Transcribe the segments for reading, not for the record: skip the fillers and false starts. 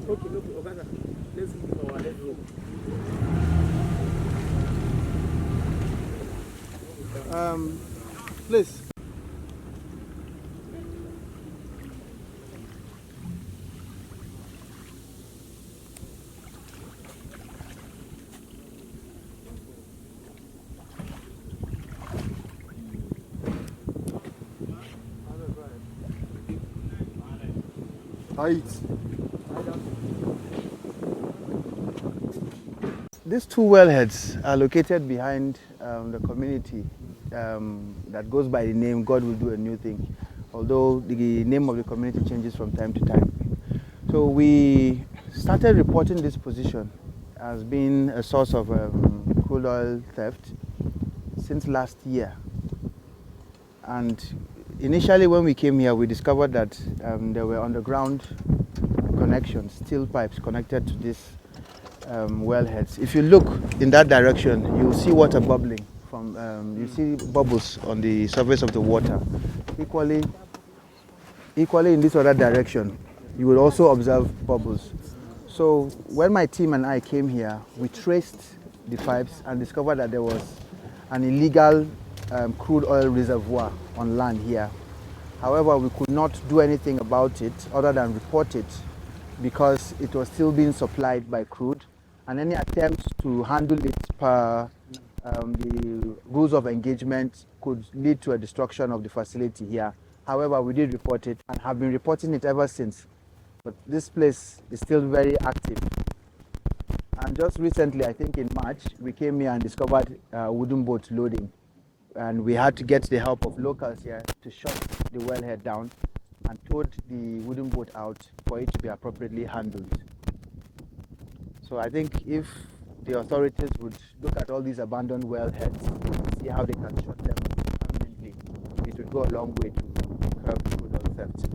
Okay, no, Ogana. Let's move our let's go. Please. Height. These two wellheads are located behind the community that goes by the name God Will Do a New Thing, although the name of the community changes from time to time. So we started reporting this position as being a source of crude oil theft since last year. And initially when we came here, we discovered that there were underground connections, steel pipes connected to this wellheads. If you look in that direction, you'll see water bubbling from, you see bubbles on the surface of the water. Equally in this other direction, you will also observe bubbles. So when my team and I came here, we traced the pipes and discovered that there was an illegal crude oil reservoir on land here. However, we could not do anything about it other than report it because it was still being supplied by Crude, and any attempts to handle it per the rules of engagement could lead to a destruction of the facility here. However, we did report it and have been reporting it ever since. But this place is still very active. And just recently, I think in March, we came here and discovered wooden boats loading. And we had to get the help of locals here to shut the wellhead down and towed the wooden boat out for it to be appropriately handled. So I think if the authorities would look at all these abandoned wellheads and see how they can shut them permanently, it would go a long way to curb crude oil theft.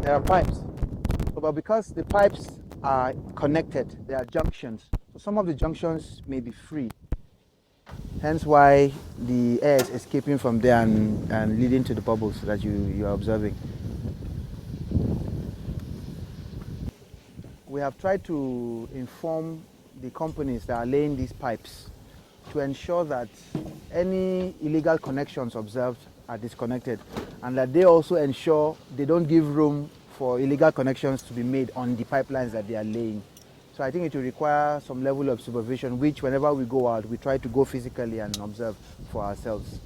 There are pipes. So, but because the pipes are connected, there are junctions. So some of the junctions may be free. Hence why the air is escaping from there and leading to the bubbles that you are observing. We have tried to inform the companies that are laying these pipes to ensure that any illegal connections observed are disconnected, and that they also ensure they don't give room for illegal connections to be made on the pipelines that they are laying. So I think it will require some level of supervision, which whenever we go out, we try to go physically and observe for ourselves.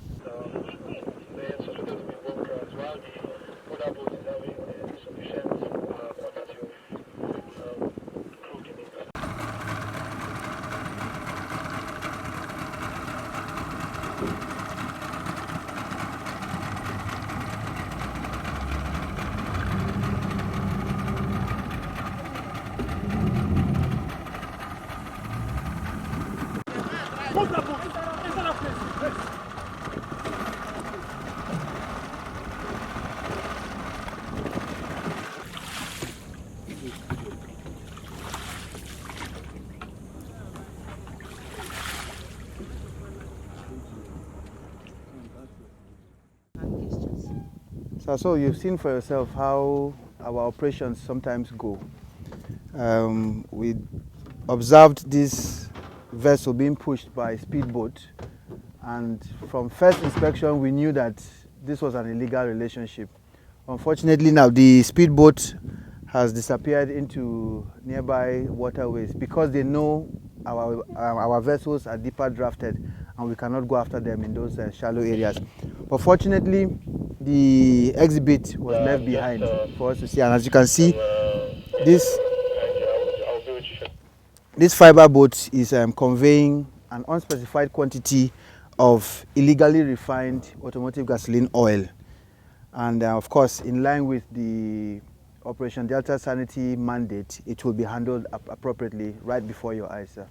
So you've seen for yourself how our operations sometimes go. We observed this vessel being pushed by a speedboat, and from first inspection we knew that this was an illegal relationship. Unfortunately now the speedboat has disappeared into nearby waterways because they know our vessels are deeper drafted and we cannot go after them in those shallow areas. But fortunately the exhibit was left behind for us to see, and as you can see, this fiber boat is conveying an unspecified quantity of illegally refined automotive gasoline oil, and of course in line with the Operation Delta Sanity mandate, it will be handled appropriately right before your eyes, sir.